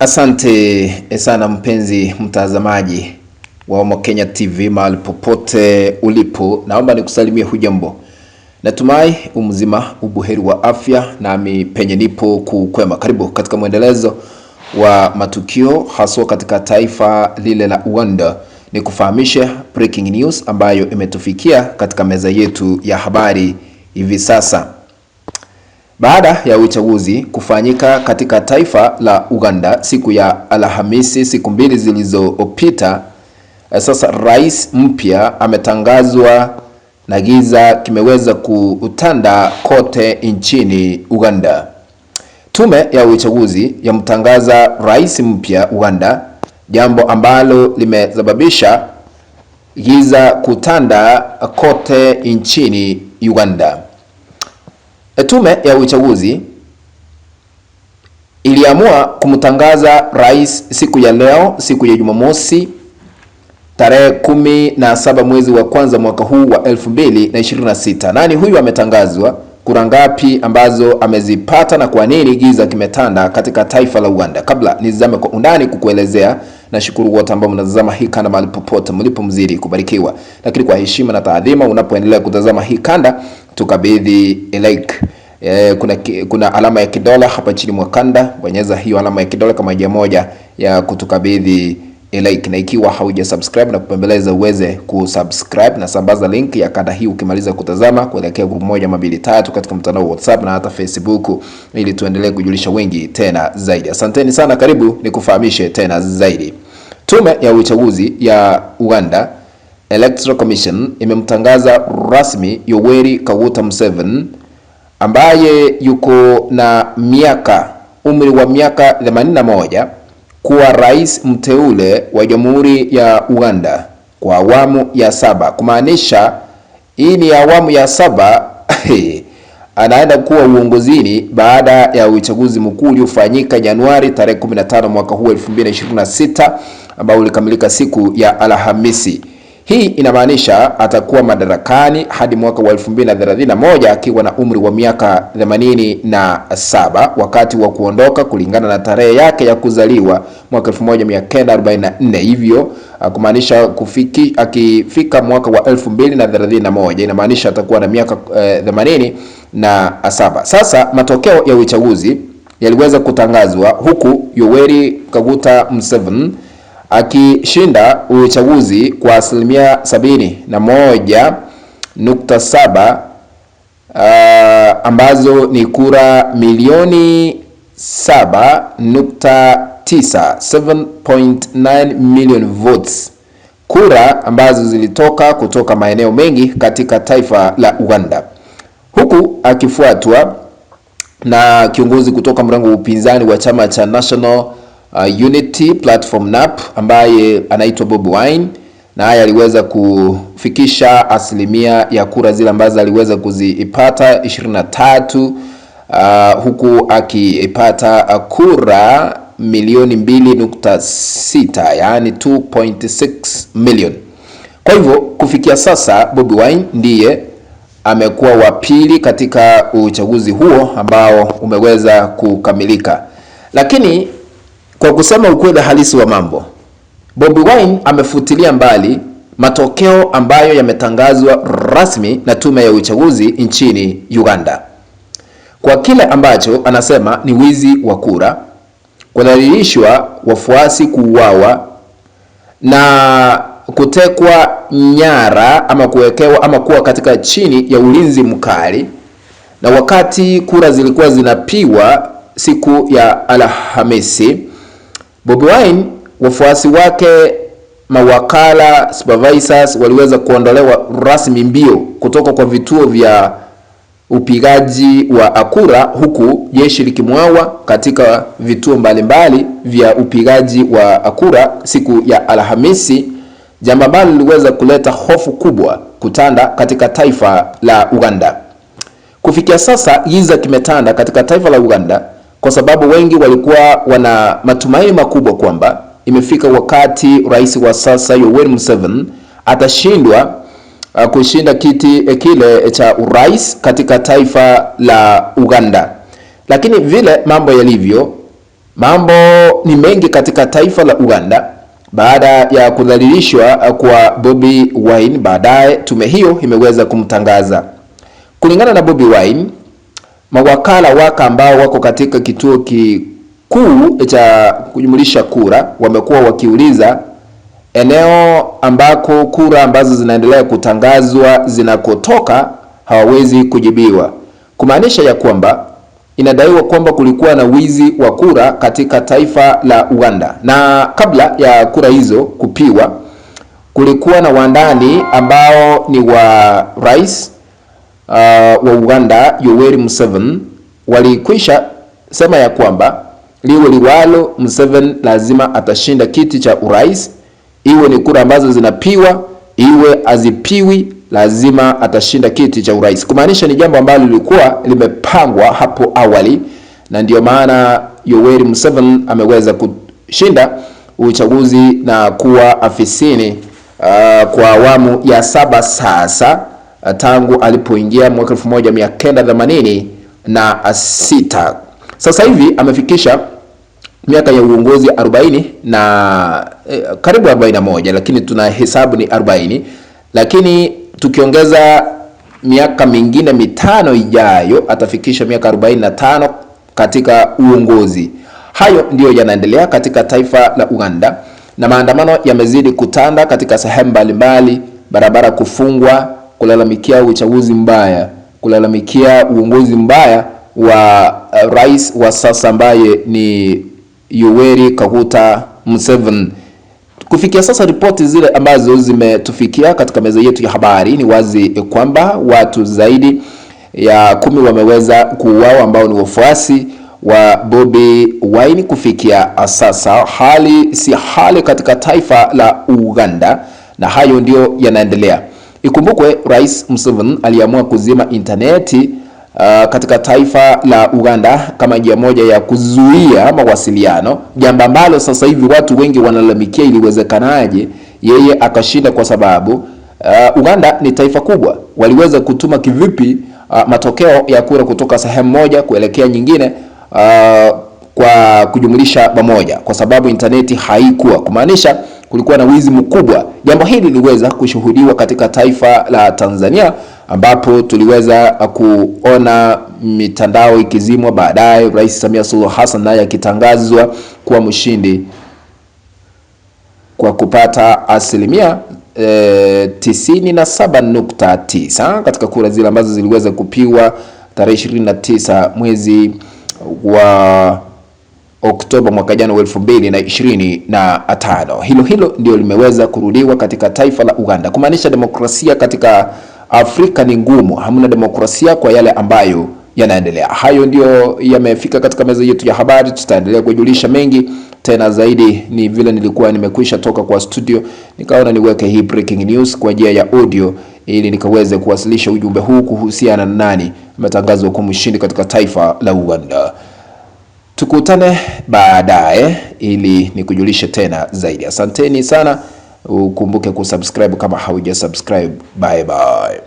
Asante sana mpenzi mtazamaji wa Omo Kenya TV mahali popote ulipo, naomba nikusalimie hujambo. Natumai umzima ubuheri wa afya, nami penye nipo kukwema. Karibu katika mwendelezo wa matukio haswa katika taifa lile la Uganda. Nikufahamishe breaking news ambayo imetufikia katika meza yetu ya habari hivi sasa. Baada ya uchaguzi kufanyika katika taifa la Uganda siku ya Alhamisi, siku mbili zilizopita, sasa rais mpya ametangazwa na giza kimeweza kutanda kote nchini Uganda. Tume ya uchaguzi yamtangaza rais mpya Uganda, jambo ambalo limesababisha giza kutanda kote nchini Uganda. Tume ya uchaguzi iliamua kumtangaza rais siku ya leo, siku ya Jumamosi, tarehe 17 mwezi wa kwanza mwaka huu wa 2026. Nani huyu ametangazwa? Kura ngapi ambazo amezipata na kwa nini giza kimetanda katika taifa la Uganda? Kabla nizame kwa undani kukuelezea, na shukuru wote ambao mnatazama hii kanda mahali popote mlipo, mzidi kubarikiwa. Lakini kwa heshima na taadhima, unapoendelea kutazama hii kanda, tukabidhi like. Kuna alama ya kidole hapa chini mwa kanda, bonyeza hiyo alama ya kidole kama njia moja ya kutukabidhi like, na ikiwa hauja subscribe na kupembeleza uweze kusubscribe na sambaza link ya kanda hii ukimaliza kutazama kuelekea group 1 ama 2 3 katika mtandao wa WhatsApp na hata Facebook, ili tuendelee kujulisha wengi tena zaidi. Asanteni sana, karibu nikufahamishe tena zaidi. Tume ya uchaguzi ya Uganda Electoral Commission imemtangaza rasmi Yoweri Kaguta Museveni ambaye yuko na umri wa miaka 81 kuwa rais mteule wa Jamhuri ya Uganda kwa awamu ya 7. Kumaanisha hii ni awamu ya 7 anaenda kuwa uongozini baada ya uchaguzi mkuu uliofanyika Januari tarehe 15 mwaka huu 2026 ambao ulikamilika siku ya Alhamisi. Hii inamaanisha atakuwa madarakani hadi mwaka wa 2031 akiwa na umri wa miaka 87 wakati wa kuondoka kulingana na tarehe yake ya kuzaliwa mwaka 1944. Hivyo kumaanisha akifika mwaka wa 2031 inamaanisha atakuwa na miaka 87. Sasa matokeo ya uchaguzi yaliweza kutangazwa huku Yoweri Kaguta Museveni akishinda uchaguzi kwa 71.7 ambazo ni kura milioni 7.9 million votes, kura ambazo zilitoka kutoka maeneo mengi katika taifa la Uganda, huku akifuatwa na kiongozi kutoka mrengo wa upinzani wa chama cha National Unity Platform NUP ambaye anaitwa Bobi Wine, na haya aliweza kufikisha asilimia ya kura zile ambazo aliweza kuzipata 23, huku akipata kura milioni 2.6, yani 2.6 million. Kwa hivyo kufikia sasa Bobi Wine ndiye amekuwa wa pili katika uchaguzi huo ambao umeweza kukamilika. Lakini kwa kusema ukweli halisi wa mambo, Bobi Wine amefutilia mbali matokeo ambayo yametangazwa rasmi na tume ya uchaguzi nchini Uganda, kwa kile ambacho anasema ni wizi wa kura, kudhalilishwa, wafuasi kuuawa na kutekwa nyara ama kuwekewa ama kuwa katika chini ya ulinzi mkali. Na wakati kura zilikuwa zinapigwa siku ya Alhamisi, Bobi Wine, wafuasi wake, mawakala, supervisors waliweza kuondolewa rasmi mbio kutoka kwa vituo vya upigaji wa kura, huku jeshi likimwawa katika vituo mbalimbali vya upigaji wa kura siku ya Alhamisi, jambo ambalo liliweza kuleta hofu kubwa kutanda katika taifa la Uganda. Kufikia sasa giza kimetanda katika taifa la Uganda kwa sababu wengi walikuwa wana matumaini makubwa kwamba imefika wakati rais wa sasa Yoweri Museveni atashindwa kushinda kiti kile cha urais katika taifa la Uganda. Lakini vile mambo yalivyo, Mambo ni mengi katika taifa la Uganda baada ya kudhalilishwa kwa Bobi Wine. Baadaye tume hiyo imeweza kumtangaza. Kulingana na Bobi Wine, mawakala waka ambao wako katika kituo kikuu cha kujumulisha kura wamekuwa wakiuliza eneo ambako kura ambazo zinaendelea kutangazwa zinakotoka hawawezi kujibiwa, kumaanisha ya kwamba inadaiwa kwamba kulikuwa na wizi wa kura katika taifa la Uganda, na kabla ya kura hizo kupiwa kulikuwa na wandani ambao ni wa rais wa Uganda Yoweri Museveni walikwisha sema ya kwamba liwe liwalo, Museveni lazima atashinda kiti cha urais, iwe ni kura ambazo zinapiwa iwe azipiwi, lazima atashinda kiti cha urais. Kumaanisha ni jambo ambalo lilikuwa limepangwa hapo awali, na ndio maana Yoweri Museveni ameweza kushinda uchaguzi na kuwa afisini kwa awamu ya 7 sasa, tangu alipoingia mwaka 1986. Sasa hivi amefikisha miaka ya uongozi 40 na karibu 41, lakini tunahesabu ni 40, lakini tukiongeza miaka mingine 5 ijayo atafikisha miaka 45 katika uongozi. Hayo ndiyo yanaendelea katika taifa la Uganda, na maandamano yamezidi kutanda katika sehemu mbalimbali, barabara kufungwa, kulalamikia uchaguzi mbaya, kulalamikia uongozi mbaya wa rais wa sasa ambaye ni Yoweri Kaguta Museveni. Kufikia sasa ripoti zile ambazo zimetufikia katika meza yetu ya habari ni wazi kwamba watu zaidi ya 10 wameweza kuuawa ambao ni wafuasi wa Bobi Wine. Kufikia sasa hali si hali katika taifa la Uganda, na hayo ndio yanaendelea. Ikumbukwe Rais Museveni aliamua kuzima interneti katika taifa la Uganda kama njia moja ya kuzuia mawasiliano, jambo ambalo sasa hivi watu wengi wanalalamikia iliwezekanaje yeye akashinda, kwa sababu Uganda ni taifa kubwa. Waliweza kutuma kivipi matokeo ya kura kutoka sehemu moja kuelekea nyingine kwa kujumlisha pamoja, kwa sababu interneti haikuwa, kumaanisha kulikuwa na wizi mkubwa. Jambo hili liliweza kushuhudiwa katika taifa la Tanzania, ambapo tuliweza kuona mitandao ikizimwa, baadaye Rais Samia Suluhu Hassan naye akitangazwa kuwa mshindi kwa kupata asilimia 97.9 katika kura zile ambazo ziliweza kupiwa tarehe 29 mwezi wa Oktoba mwaka jana 2025. Hilo ndio limeweza kurudiwa katika taifa la Uganda, kumaanisha demokrasia katika Afrika ni ngumu. Hamna demokrasia kwa yale ambayo yanaendelea. Hayo ndio yamefika katika meza yetu ya habari. Tutaendelea kujulisha mengi tena zaidi. Ni vile nilikuwa nimekwisha toka kwa studio, nikaona niweke hii breaking news kwa njia ya audio ili nikaweze kuwasilisha ujumbe huu kuhusiana na nani ametangazwa kuwa mshindi katika taifa la Uganda. Tukutane baadaye ili nikujulishe tena zaidi. Asanteni sana. Ukumbuke kusubscribe kama haujasubscribe. Bye bye.